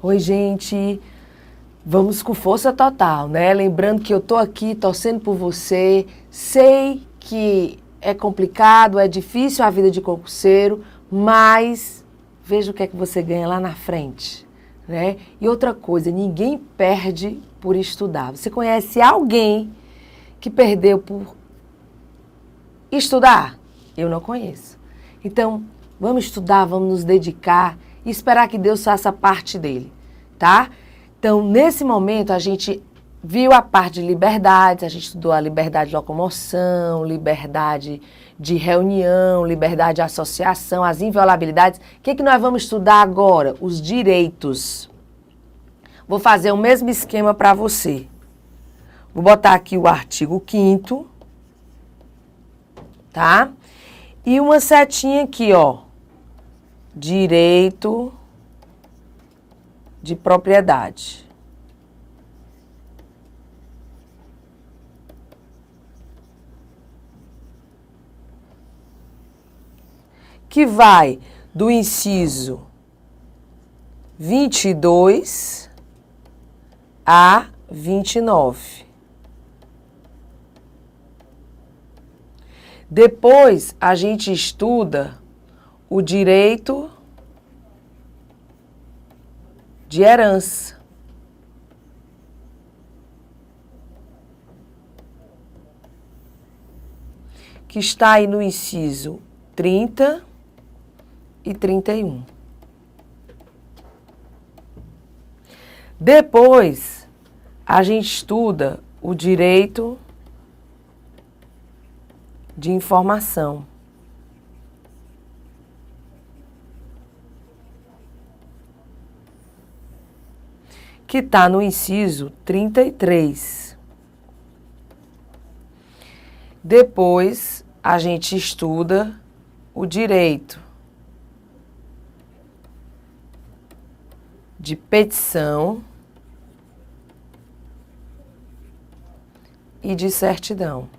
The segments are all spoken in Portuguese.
Oi, gente. Vamos com força total, né? Lembrando que eu tô aqui torcendo por você. Sei que é complicado, é difícil a vida de concurseiro, mas veja o que é que você ganha lá na frente, né? E outra coisa, ninguém perde por estudar. Você conhece alguém que perdeu por estudar? Eu não conheço. Então, vamos estudar, vamos nos dedicar e esperar que Deus faça parte dele, tá? Então, nesse momento, a gente viu a parte de liberdades, a gente estudou a liberdade de locomoção, liberdade de reunião, liberdade de associação, as inviolabilidades. O que nós vamos estudar agora? Os direitos. Vou fazer o mesmo esquema para você. Vou botar aqui o artigo 5º, tá? E uma setinha aqui, ó. Direito de propriedade. Que vai do inciso 22 a 29. Depois, a gente estuda o direito de herança. Que está aí no inciso 30 e 31. Depois, a gente estuda o direito de informação. Que está no inciso 33. Depois, a gente estuda o direito de petição e de certidão.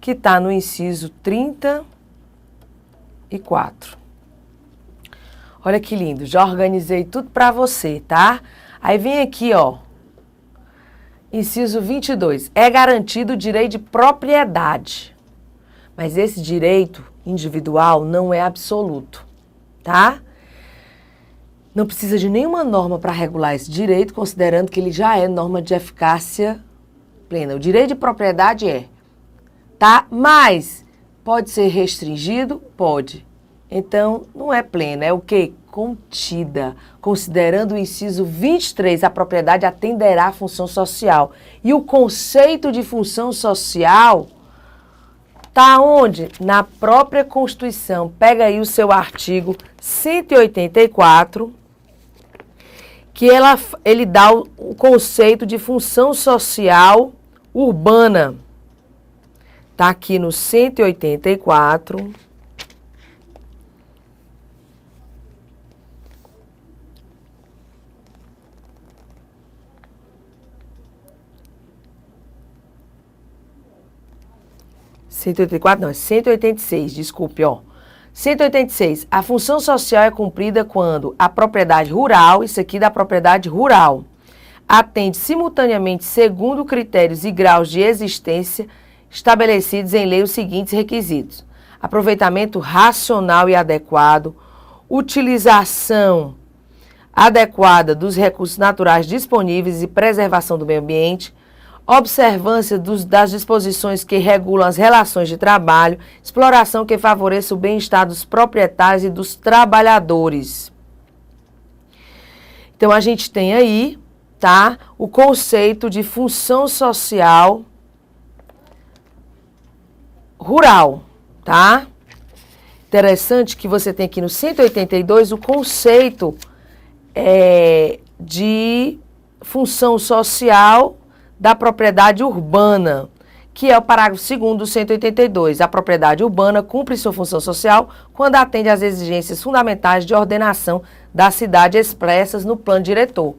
Que está no inciso 34. Olha que lindo, já organizei tudo para você, tá? Aí vem aqui, ó, inciso 22. É garantido o direito de propriedade, mas esse direito individual não é absoluto, tá? Não precisa de nenhuma norma para regular esse direito, considerando que ele já é norma de eficácia plena. O direito de propriedade tá? Mas pode ser restringido? Pode. Então, não é plena, é o quê? Contida. Considerando o inciso 23, a propriedade atenderá à função social. E o conceito de função social está onde? Na própria Constituição. Pega aí o seu artigo 184, que ele dá o conceito de função social urbana. Está aqui no 184. Não, é 186, desculpe, ó. 186. A função social é cumprida quando a propriedade rural, isso aqui da propriedade rural, atende simultaneamente segundo critérios e graus de existência estabelecidos em lei os seguintes requisitos: aproveitamento racional e adequado, utilização adequada dos recursos naturais disponíveis e preservação do meio ambiente, observância das disposições que regulam as relações de trabalho, exploração que favoreça o bem-estar dos proprietários e dos trabalhadores. Então, a gente tem aí, tá, o conceito de função social rural, tá? Interessante que você tem aqui no 182 o conceito de função social da propriedade urbana, que é o parágrafo 2º do 182. A propriedade urbana cumpre sua função social quando atende às exigências fundamentais de ordenação da cidade expressas no plano diretor.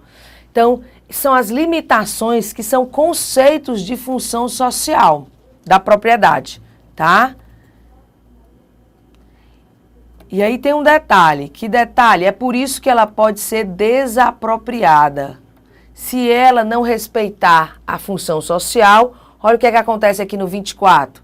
Então, são as limitações que são conceitos de função social da propriedade, tá? E aí tem um detalhe. Que detalhe? É por isso que ela pode ser desapropriada. Se ela não respeitar a função social, olha o que é que acontece aqui no 24.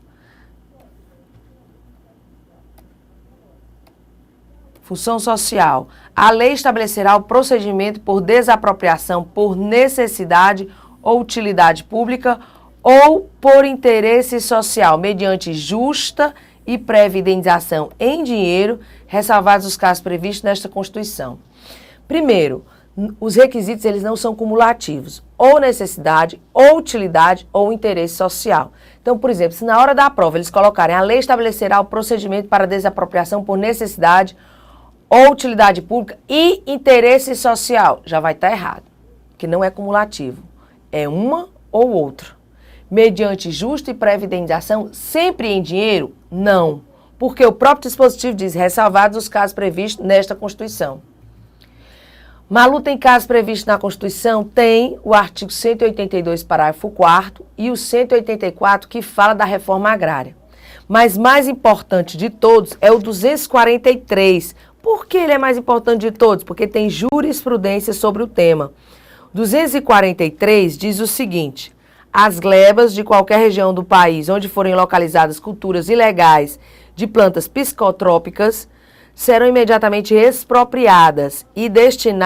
Função social. A lei estabelecerá o procedimento por desapropriação por necessidade ou utilidade pública ou por interesse social, mediante justa e prévia indenização em dinheiro, ressalvados os casos previstos nesta Constituição. Primeiro, os requisitos eles não são cumulativos, ou necessidade, ou utilidade, ou interesse social. Então, por exemplo, se na hora da prova eles colocarem a lei estabelecerá o procedimento para desapropriação por necessidade ou utilidade pública e interesse social, já vai estar errado, que não é cumulativo, é uma ou outra. Mediante justa e prévia indenização, sempre em dinheiro? Não, porque o próprio dispositivo diz, ressalvados os casos previstos nesta Constituição. Malu, tem casos previstos na Constituição? Tem o artigo 182, parágrafo 4º e o 184, que fala da reforma agrária. Mas mais importante de todos é o 243. Por que ele é mais importante de todos? Porque tem jurisprudência sobre o tema. 243 diz o seguinte: as glebas de qualquer região do país onde forem localizadas culturas ilegais de plantas psicotrópicas serão imediatamente expropriadas e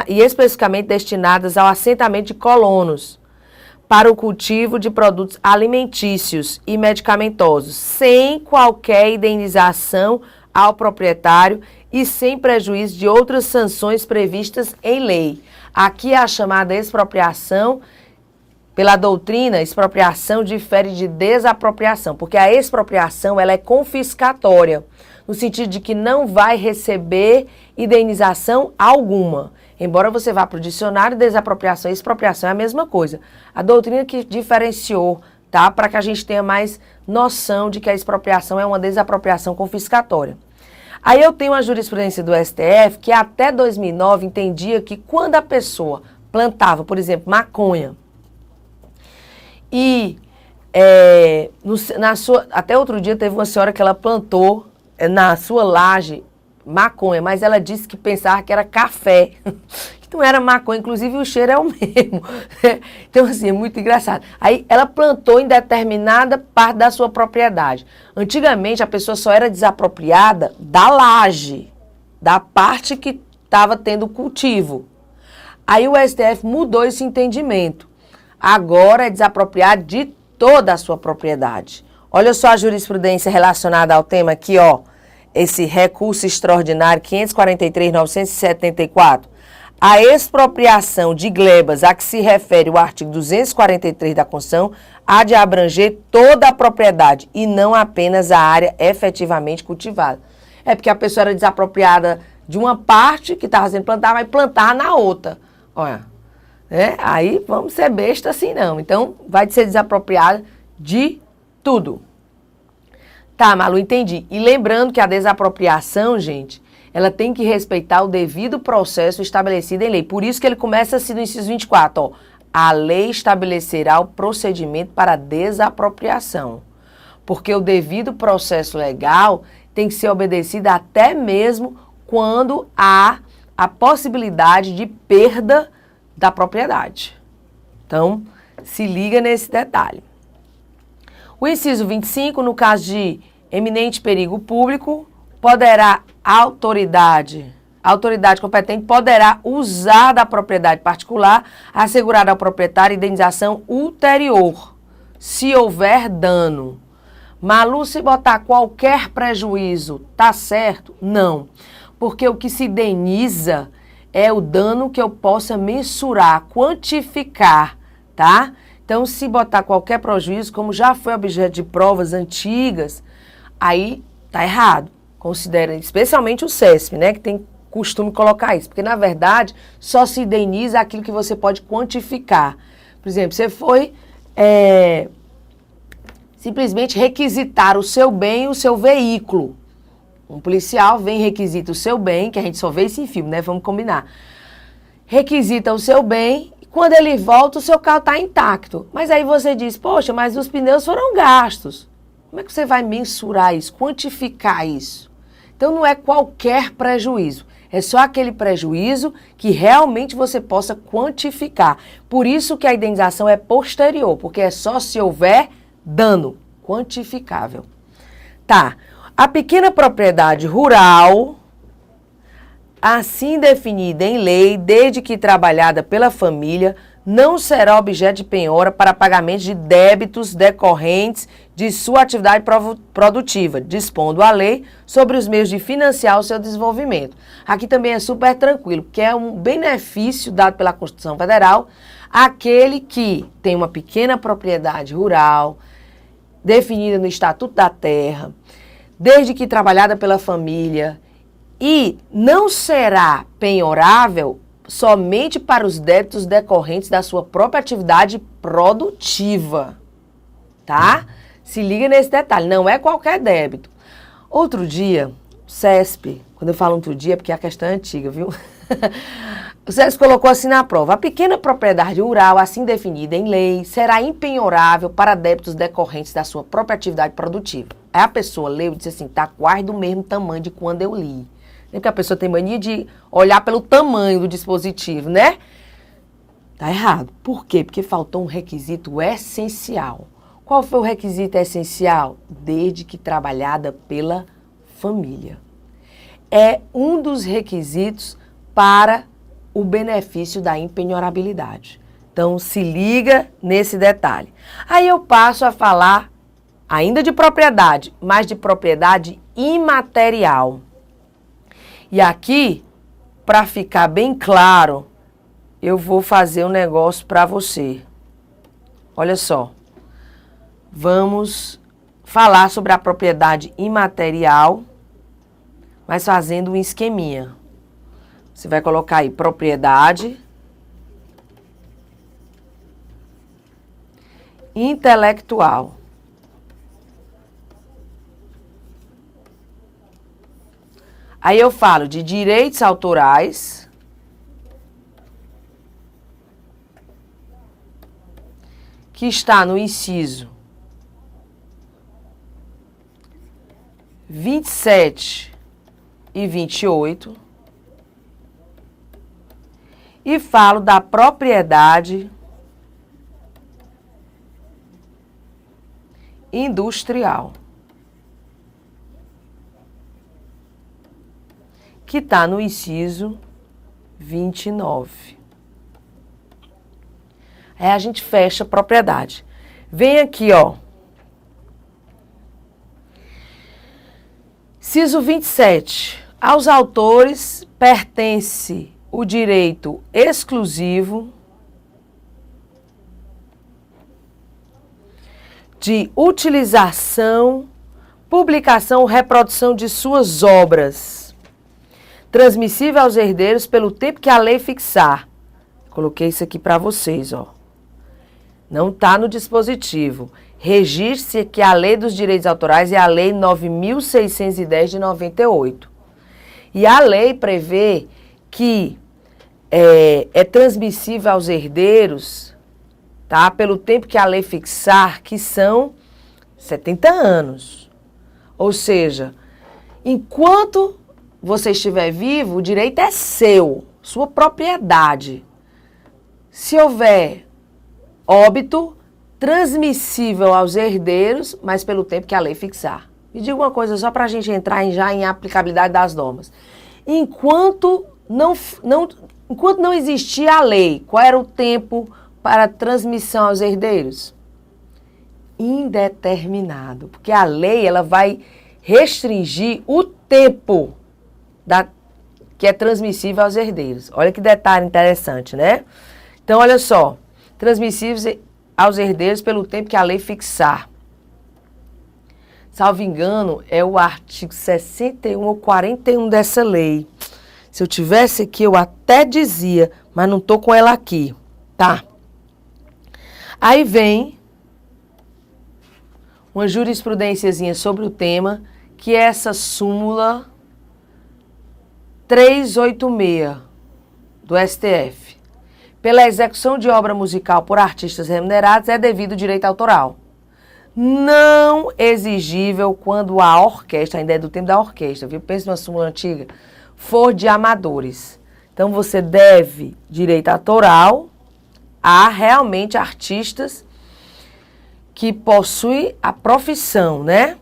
especificamente destinadas ao assentamento de colonos para o cultivo de produtos alimentícios e medicamentosos, sem qualquer indenização ao proprietário e sem prejuízo de outras sanções previstas em lei. Aqui a chamada expropriação, pela doutrina, expropriação difere de desapropriação, porque a expropriação ela é confiscatória, no sentido de que não vai receber indenização alguma. Embora você vá para o dicionário, desapropriação e expropriação é a mesma coisa. A doutrina que diferenciou, tá? Para que a gente tenha mais noção de que a expropriação é uma desapropriação confiscatória. Aí eu tenho a jurisprudência do STF que até 2009 entendia que quando a pessoa plantava, por exemplo, maconha, e até outro dia teve uma senhora que ela plantou na sua laje maconha, mas ela disse que pensava que era café, que não era maconha, inclusive o cheiro é o mesmo. Então, assim, é muito engraçado. Aí ela plantou em determinada parte da sua propriedade. Antigamente, a pessoa só era desapropriada da laje, da parte que estava tendo cultivo. Aí o STF mudou esse entendimento. Agora é desapropriado de toda a sua propriedade. Olha só a jurisprudência relacionada ao tema aqui, ó. Esse recurso extraordinário 543.974. A expropriação de glebas a que se refere o artigo 243 da Constituição há de abranger toda a propriedade e não apenas a área efetivamente cultivada. É porque a pessoa era desapropriada de uma parte que estava sendo plantada, vai plantar na outra. Olha, né? Aí vamos ser besta assim não. Então vai ser desapropriada de tudo. Tá, Malu, entendi. E lembrando que a desapropriação, gente, ela tem que respeitar o devido processo estabelecido em lei. Por isso que ele começa assim no inciso 24, ó. A lei estabelecerá o procedimento para desapropriação. Porque o devido processo legal tem que ser obedecido até mesmo quando há a possibilidade de perda da propriedade. Então, se liga nesse detalhe. O inciso 25, no caso de eminente perigo público, poderá a autoridade competente poderá usar da propriedade particular assegurada ao proprietário indenização ulterior, se houver dano. Malu, se botar qualquer prejuízo, tá certo? Não, porque o que se indeniza é o dano que eu possa mensurar, quantificar, tá? Então, se botar qualquer prejuízo, como já foi objeto de provas antigas, aí tá errado. Considera, especialmente o CESP, né, que tem costume colocar isso, porque na verdade só se indeniza aquilo que você pode quantificar. Por exemplo, você foi simplesmente requisitar o seu bem e o seu veículo. Um policial vem e requisita o seu bem, que a gente só vê isso em filme, né, vamos combinar. Requisita o seu bem. Quando ele volta, o seu carro está intacto. Mas aí você diz, poxa, mas os pneus foram gastos. Como é que você vai mensurar isso, quantificar isso? Então não é qualquer prejuízo, é só aquele prejuízo que realmente você possa quantificar. Por isso que a indenização é posterior, porque é só se houver dano quantificável. Tá, a pequena propriedade rural, assim definida em lei, desde que trabalhada pela família, não será objeto de penhora para pagamento de débitos decorrentes de sua atividade produtiva, dispondo a lei sobre os meios de financiar o seu desenvolvimento. Aqui também é super tranquilo, porque é um benefício dado pela Constituição Federal àquele que tem uma pequena propriedade rural, definida no Estatuto da Terra, desde que trabalhada pela família, e não será penhorável somente para os débitos decorrentes da sua própria atividade produtiva, tá? Se liga nesse detalhe, não é qualquer débito. Outro dia, o CESP, quando eu falo outro dia, porque a questão é antiga, viu? O CESP colocou assim na prova: a pequena propriedade rural, assim definida em lei, será impenhorável para débitos decorrentes da sua própria atividade produtiva. Aí a pessoa leu e disse assim, tá quase do mesmo tamanho de quando eu li. Porque a pessoa tem mania de olhar pelo tamanho do dispositivo, né? Tá errado. Por quê? Porque faltou um requisito essencial. Qual foi o requisito essencial? Desde que trabalhada pela família. É um dos requisitos para o benefício da impenhorabilidade. Então, se liga nesse detalhe. Aí eu passo a falar ainda de propriedade, mas de propriedade imaterial. E aqui, para ficar bem claro, eu vou fazer um negócio para você. Olha só. Vamos falar sobre a propriedade imaterial, mas fazendo um esqueminha. Você vai colocar aí propriedade intelectual. Aí eu falo de direitos autorais, que está no inciso 27 e 28, e falo da propriedade industrial, que está no inciso 29. Aí a gente fecha a propriedade. Vem aqui, ó. Inciso 27. Aos autores pertence o direito exclusivo de utilização, publicação ou reprodução de suas obras, transmissível aos herdeiros pelo tempo que a lei fixar. Coloquei isso aqui para vocês, ó. Não está no dispositivo. Registre-se que a Lei dos Direitos Autorais é a Lei 9.610 de 98. E a lei prevê que é transmissível aos herdeiros, tá? Pelo tempo que a lei fixar, que são 70 anos. Ou seja, enquanto você estiver vivo, o direito é seu, sua propriedade. Se houver óbito, transmissível aos herdeiros, mas pelo tempo que a lei fixar. Me diga uma coisa só para a gente entrar já em aplicabilidade das normas. Enquanto não existia a lei, qual era o tempo para transmissão aos herdeiros? Indeterminado, porque a lei ela vai restringir o tempo que é transmissível aos herdeiros. Olha que detalhe interessante, né? Então, olha só, transmissíveis aos herdeiros pelo tempo que a lei fixar. Salvo engano, é o artigo 61 ou 41 dessa lei. Se eu tivesse aqui, eu até dizia, mas não estou com ela aqui, tá? Aí vem uma jurisprudênciazinha sobre o tema, que é essa súmula 386 do STF. Pela execução de obra musical por artistas remunerados é devido direito autoral. não exigível quando a orquestra, ainda é do tempo da orquestra, viu? Pensa numa súmula antiga, for de amadores. Então, você deve direito autoral a realmente artistas que possuem a profissão, né?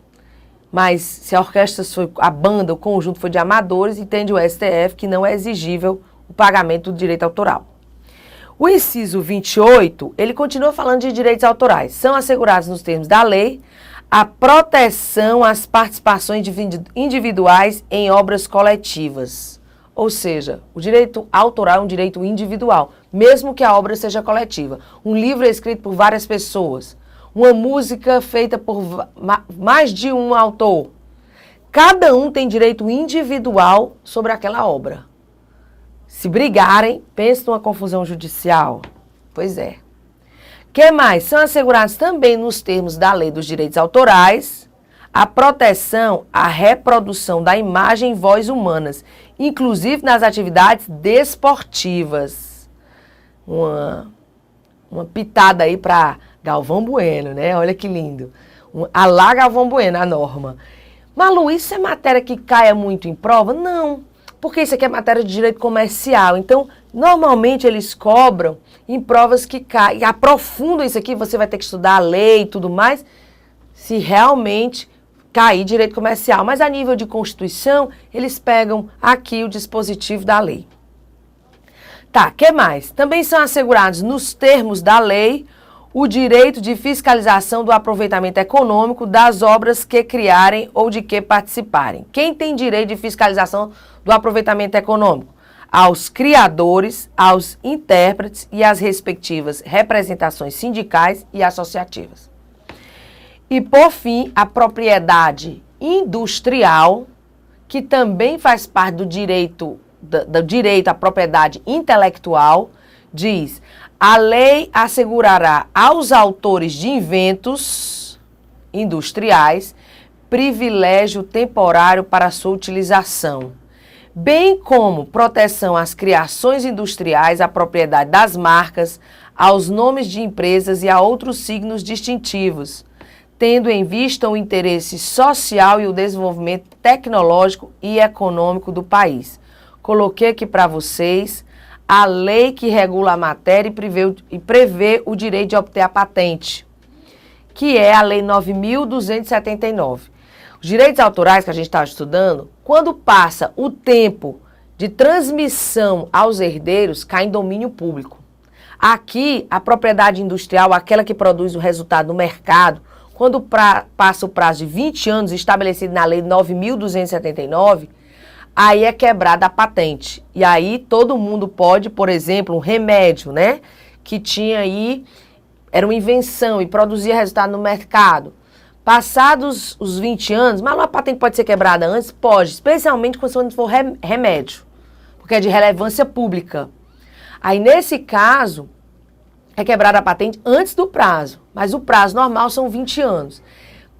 Mas se a orquestra foi, a banda, o conjunto foi de amadores, entende o STF que não é exigível o pagamento do direito autoral. O inciso 28, ele continua falando de direitos autorais. São assegurados nos termos da lei a proteção às participações individuais em obras coletivas. Ou seja, o direito autoral é um direito individual, mesmo que a obra seja coletiva. Um livro é escrito por várias pessoas. Uma música feita por mais de um autor. Cada um tem direito individual sobre aquela obra. Se brigarem, pense numa confusão judicial. Pois é. Que mais? São assegurados também nos termos da Lei dos Direitos Autorais a proteção à reprodução da imagem e voz humanas, inclusive nas atividades desportivas. Uma pitada aí para Galvão Bueno, né? Olha que lindo. Alá Galvão Bueno, a norma. Malu, isso é matéria que caia muito em prova? Não, porque isso aqui é matéria de direito comercial. Então, normalmente eles cobram em provas que caem. E aprofundam isso aqui, você vai ter que estudar a lei e tudo mais, se realmente cair direito comercial. Mas a nível de Constituição, eles pegam aqui o dispositivo da lei. Tá, que mais? Também são assegurados nos termos da lei o direito de fiscalização do aproveitamento econômico das obras que criarem ou de que participarem. Quem tem direito de fiscalização do aproveitamento econômico? Aos criadores, aos intérpretes e às respectivas representações sindicais e associativas. E, por fim, a propriedade industrial, que também faz parte do direito à propriedade intelectual, diz: a lei assegurará aos autores de inventos industriais privilégio temporário para sua utilização, bem como proteção às criações industriais, à propriedade das marcas, aos nomes de empresas e a outros signos distintivos, tendo em vista o interesse social e o desenvolvimento tecnológico e econômico do país. Coloquei aqui para vocês a lei que regula a matéria e prevê o direito de obter a patente, que é a Lei 9.279. Os direitos autorais que a gente está estudando, quando passa o tempo de transmissão aos herdeiros, cai em domínio público. Aqui, a propriedade industrial, aquela que produz o resultado no mercado, quando passa o prazo de 20 anos estabelecido na Lei 9.279, aí é quebrada a patente. E aí todo mundo pode, por exemplo, um remédio, né? Que tinha aí, era uma invenção e produzia resultado no mercado. Passados os 20 anos, mas a patente pode ser quebrada antes? Pode, especialmente quando for remédio, porque é de relevância pública. Aí, nesse caso, é quebrada a patente antes do prazo, mas o prazo normal são 20 anos.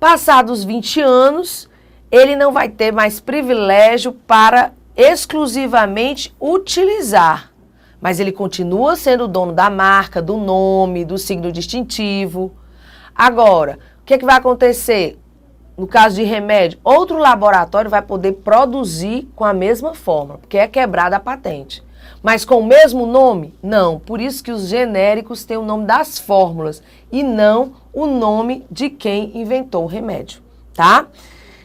Passados 20 anos, ele não vai ter mais privilégio para exclusivamente utilizar, mas ele continua sendo o dono da marca, do nome, do signo distintivo. Agora, o que vai acontecer? No caso de remédio, outro laboratório vai poder produzir com a mesma forma, porque é quebrada a patente. Mas com o mesmo nome? Não. Por isso que os genéricos têm o nome das fórmulas e não o nome de quem inventou o remédio, tá?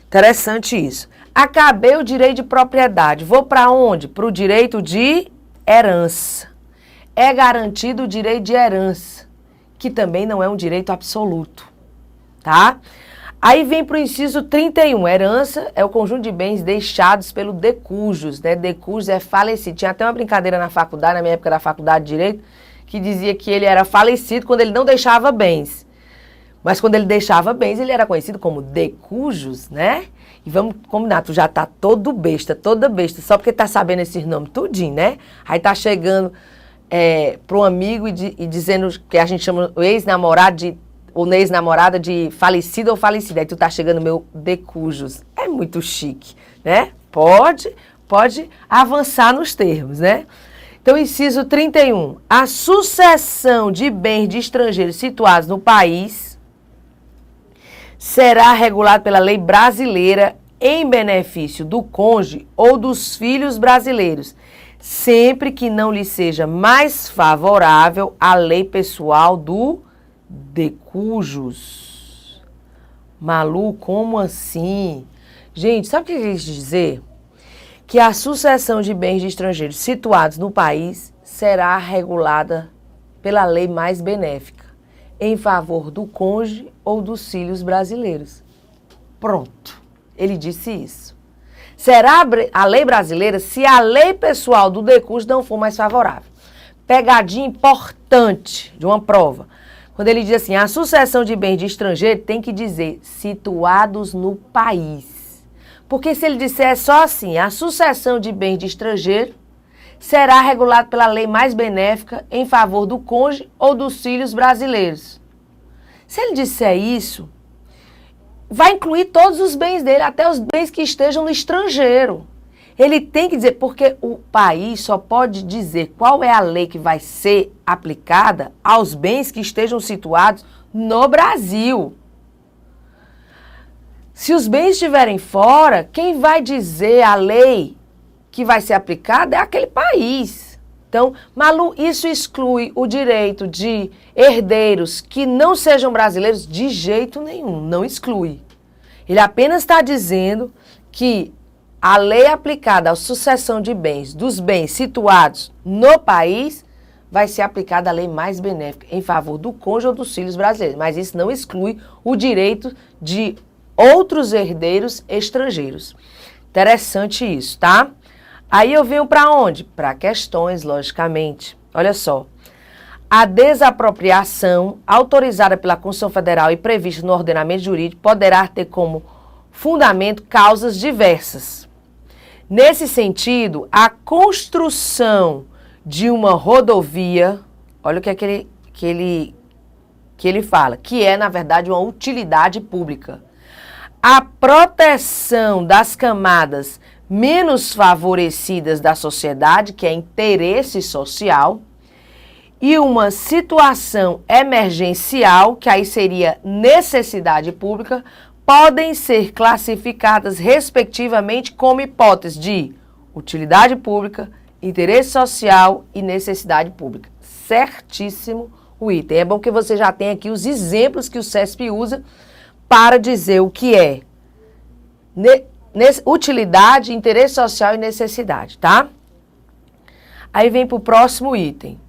Interessante isso. Acabei o direito de propriedade. Vou para onde? Para o direito de herança. É garantido o direito de herança, que também não é um direito absoluto, tá? Aí vem para o inciso 31. Herança é o conjunto de bens deixados pelo de cujos, né? De cujos é falecido. Tinha até uma brincadeira na faculdade, na minha época da faculdade de Direito, que dizia que ele era falecido quando ele não deixava bens. Mas quando ele deixava bens, ele era conhecido como de cujos, né? E vamos combinar, tu já tá todo besta, toda besta, só porque tá sabendo esses nomes tudinho, né? Aí tá chegando para um amigo e dizendo que a gente chama o ex-namorado ou ex-namorada de falecido ou falecida. Aí tu tá chegando meu de cujos. É muito chique, né? Pode avançar nos termos, né? Então, inciso 31. A sucessão de bens de estrangeiros situados no país será regulado pela lei brasileira em benefício do cônjuge ou dos filhos brasileiros, sempre que não lhe seja mais favorável a lei pessoal do decujus. Malu, como assim? Gente, sabe o que eu quis dizer? Que a sucessão de bens de estrangeiros situados no país será regulada pela lei mais benéfica, em favor do cônjuge ou dos filhos brasileiros. Pronto. Ele disse isso. Será a lei brasileira se a lei pessoal do decujus não for mais favorável. Pegadinha importante de uma prova. Quando ele diz assim, a sucessão de bens de estrangeiro tem que dizer situados no país. Porque se ele disser só assim, a sucessão de bens de estrangeiro será regulada pela lei mais benéfica em favor do cônjuge ou dos filhos brasileiros. Se ele disser isso, vai incluir todos os bens dele, até os bens que estejam no estrangeiro. Ele tem que dizer, porque o país só pode dizer qual é a lei que vai ser aplicada aos bens que estejam situados no Brasil. Se os bens estiverem fora, quem vai dizer a lei que vai ser aplicada é aquele país. Então, Malu, isso exclui o direito de herdeiros que não sejam brasileiros de jeito nenhum, não exclui. Ele apenas está dizendo que a lei aplicada à sucessão de bens, dos bens situados no país, vai ser aplicada a lei mais benéfica em favor do cônjuge ou dos filhos brasileiros. Mas isso não exclui o direito de outros herdeiros estrangeiros. Interessante isso, tá? Aí eu venho para onde? Para questões, logicamente. Olha só. A desapropriação autorizada pela Constituição Federal e prevista no ordenamento jurídico poderá ter como fundamento causas diversas. Nesse sentido, a construção de uma rodovia, olha o que é que ele fala, que é, na verdade, uma utilidade pública. A proteção das camadas menos favorecidas da sociedade, que é interesse social, e uma situação emergencial, que aí seria necessidade pública, podem ser classificadas respectivamente como hipótese de utilidade pública, interesse social e necessidade pública. Certíssimo o item. É bom que você já tenha aqui os exemplos que o CESP usa para dizer o que é utilidade, interesse social e necessidade, tá? Aí vem para o próximo item.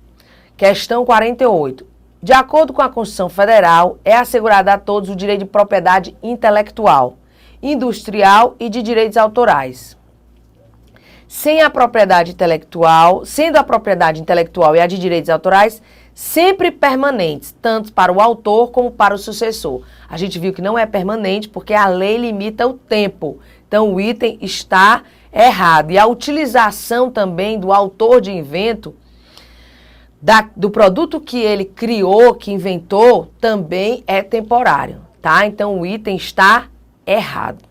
Questão 48. De acordo com a Constituição Federal, é assegurado a todos o direito de propriedade intelectual, industrial e de direitos autorais. Sendo a propriedade intelectual e a de direitos autorais sempre permanentes, tanto para o autor como para o sucessor. A gente viu que não é permanente porque a lei limita o tempo. Então o item está errado. E a utilização também do autor de invento do produto que ele criou, que inventou, também é temporário, tá? Então, o item está errado.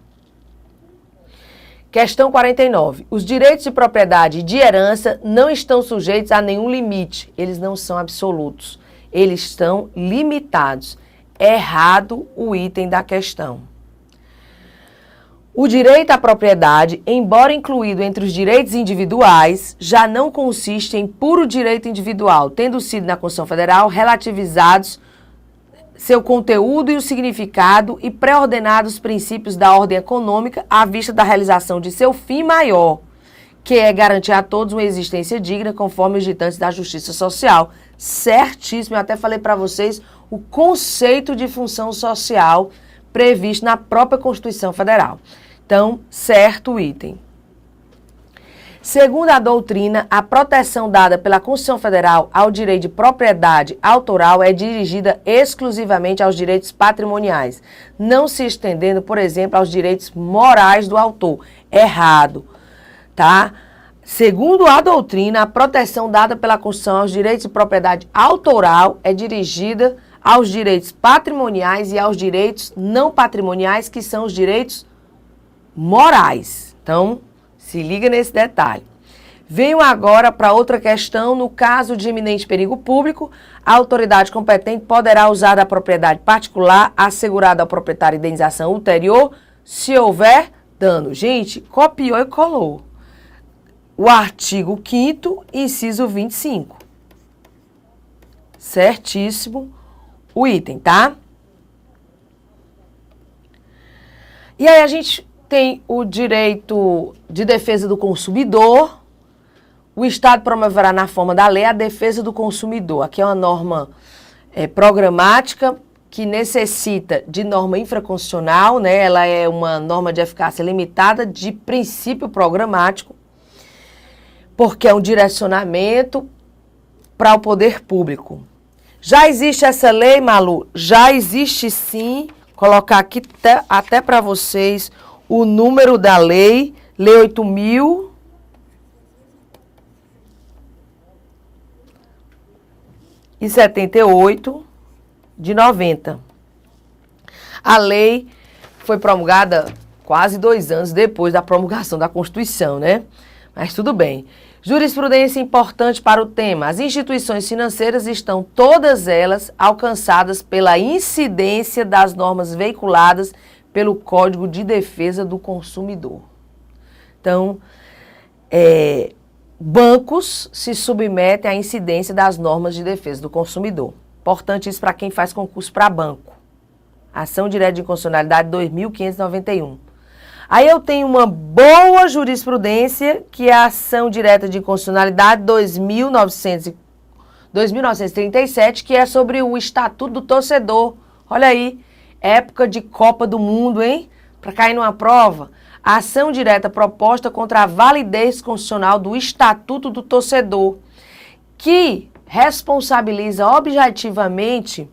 Questão 49. Os direitos de propriedade e de herança não estão sujeitos a nenhum limite. Eles não são absolutos. Eles estão limitados. Errado o item da questão. O direito à propriedade, embora incluído entre os direitos individuais, já não consiste em puro direito individual, tendo sido na Constituição Federal relativizados seu conteúdo e o significado e pré-ordenados os princípios da ordem econômica à vista da realização de seu fim maior, que é garantir a todos uma existência digna conforme os ditantes da justiça social. Certíssimo, eu até falei para vocês o conceito de função social previsto na própria Constituição Federal. Então, certo o item. Segundo a doutrina, a proteção dada pela Constituição Federal ao direito de propriedade autoral é dirigida exclusivamente aos direitos patrimoniais, não se estendendo, por exemplo, aos direitos morais do autor. Errado, tá? Segundo a doutrina, a proteção dada pela Constituição aos direitos de propriedade autoral é dirigida aos direitos patrimoniais e aos direitos não patrimoniais, que são os direitos morais. Então, se liga nesse detalhe. Venho agora para outra questão. No caso de iminente perigo público, a autoridade competente poderá usar da propriedade particular assegurada ao proprietário indenização ulterior se houver dano. Gente, copiou e colou. O artigo 5º, inciso 25. Certíssimo o item, tá? E aí a gente tem o direito de defesa do consumidor. O Estado promoverá na forma da lei a defesa do consumidor. Aqui é uma norma programática que necessita de norma infraconstitucional, né? Ela é uma norma de eficácia limitada de princípio programático, porque é um direcionamento para o poder público. Já existe essa lei, Malu? Já existe sim. Vou colocar aqui até para vocês o número da lei, Lei 8.078 de 90. A lei foi promulgada quase 2 anos depois da promulgação da Constituição, né? Mas tudo bem. Jurisprudência importante para o tema. As instituições financeiras estão todas elas alcançadas pela incidência das normas veiculadas pelo Código de Defesa do Consumidor. Então, bancos se submetem à incidência das normas de defesa do consumidor. Importante isso para quem faz concurso para banco. Ação direta de inconstitucionalidade 2.591. Aí eu tenho uma boa jurisprudência, que é a ação direta de inconstitucionalidade 2.937, que é sobre o Estatuto do Torcedor. Olha aí, época de Copa do Mundo, hein? Para cair numa prova. A ação direta proposta contra a validez constitucional do Estatuto do Torcedor, que responsabiliza objetivamente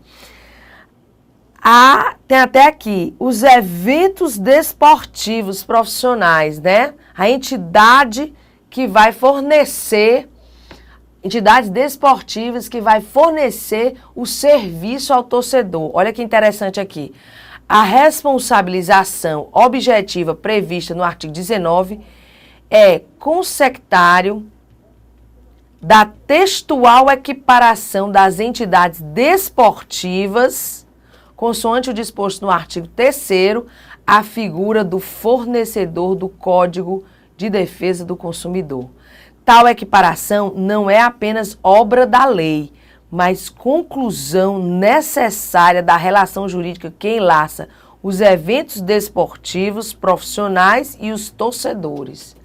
tem até aqui, os eventos desportivos profissionais, né? A entidade que vai fornecer, entidades desportivas que vai fornecer o serviço ao torcedor. Olha que interessante aqui. A responsabilização objetiva prevista no artigo 19 é consectário da textual equiparação das entidades desportivas, consoante o disposto no artigo 3º, a figura do fornecedor do Código de Defesa do Consumidor. Tal equiparação não é apenas obra da lei, mas conclusão necessária da relação jurídica que enlaça os eventos desportivos profissionais e os torcedores.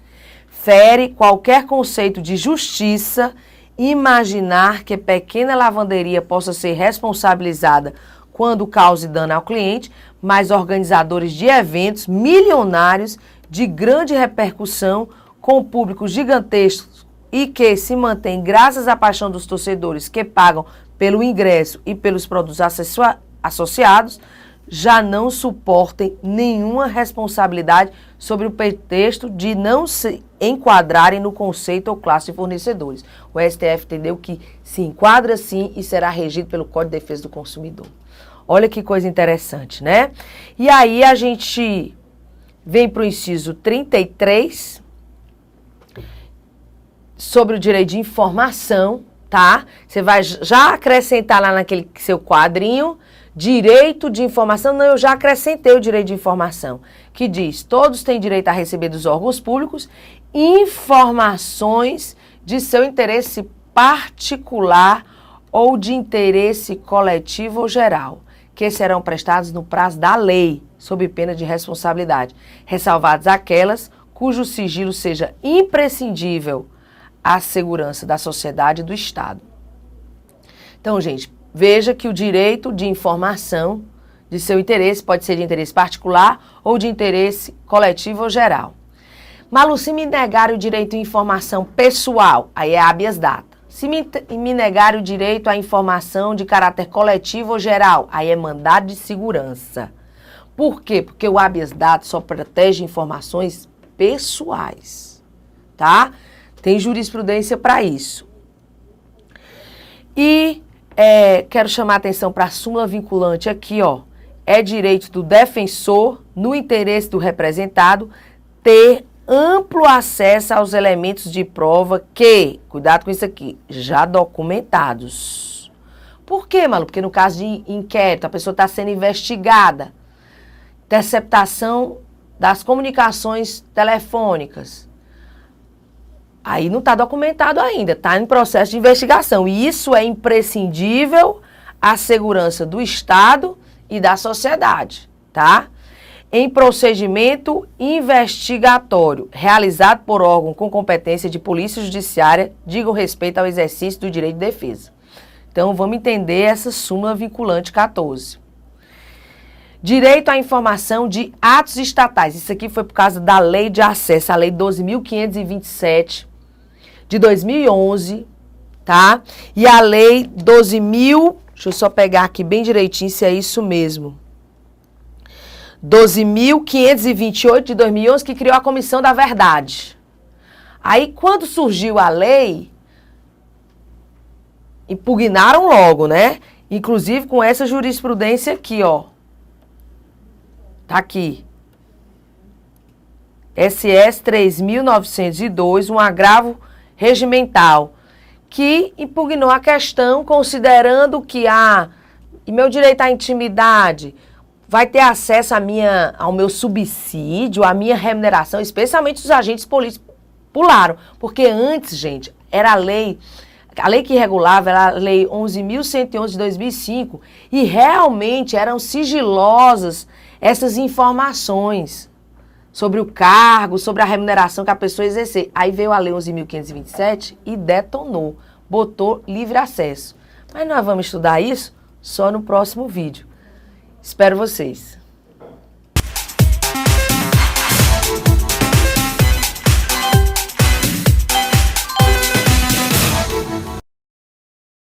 Fere qualquer conceito de justiça imaginar que pequena lavanderia possa ser responsabilizada quando cause dano ao cliente, mas organizadores de eventos milionários de grande repercussão, com públicos gigantescos e que se mantém graças à paixão dos torcedores que pagam pelo ingresso e pelos produtos associados, já não suportem nenhuma responsabilidade sobre o pretexto de não se enquadrarem no conceito ou classe de fornecedores. O STF entendeu que se enquadra sim e será regido pelo Código de Defesa do Consumidor. Olha que coisa interessante, né? E aí a gente vem para o inciso 33, sobre o direito de informação, tá? Você vai já acrescentar lá naquele seu quadrinho, direito de informação. Não, eu já acrescentei o direito de informação, que diz: todos têm direito a receber dos órgãos públicos informações de seu interesse particular ou de interesse coletivo ou geral, que serão prestados no prazo da lei, sob pena de responsabilidade, ressalvadas aquelas cujo sigilo seja imprescindível à segurança da sociedade e do Estado. Então, gente, veja que o direito de informação de seu interesse pode ser de interesse particular ou de interesse coletivo ou geral. Malu, se me negar o direito à informação pessoal, aí é habeas data. Se me negar o direito à informação de caráter coletivo ou geral, aí é mandado de segurança. Por quê? Porque o habeas data só protege informações pessoais, tá? Tem jurisprudência para isso. E quero chamar a atenção para a súmula vinculante aqui, ó. É direito do defensor, no interesse do representado, ter amplo acesso aos elementos de prova que, cuidado com isso aqui, já documentados. Por quê, Malu? Porque no caso de inquérito, a pessoa está sendo investigada, interceptação das comunicações telefônicas. Aí não está documentado ainda, está em processo de investigação. E isso é imprescindível à segurança do Estado e da sociedade, tá? Em procedimento investigatório, realizado por órgão com competência de polícia judiciária, digam respeito ao exercício do direito de defesa. Então, vamos entender essa súmula vinculante 14. Direito à informação de atos estatais. Isso aqui foi por causa da Lei de Acesso, a Lei 12.527, de 2011, tá? E a Lei 12.000, deixa eu só pegar aqui bem direitinho se é isso mesmo. 12.528 de 2011, que criou a Comissão da Verdade. Aí, quando surgiu a lei, impugnaram logo, né? Inclusive com essa jurisprudência aqui, ó. Tá aqui. SS 3.902, um agravo regimental, que impugnou a questão considerando que e meu direito à intimidade vai ter acesso ao meu subsídio, à minha remuneração, especialmente os agentes políticos pularam. Porque antes, gente, era a lei que regulava era a Lei 11.111 de 2005 e realmente eram sigilosas essas informações sobre o cargo, sobre a remuneração que a pessoa exercer. Aí veio a Lei 11.527 e detonou, botou livre acesso. Mas nós vamos estudar isso só no próximo vídeo. Espero vocês.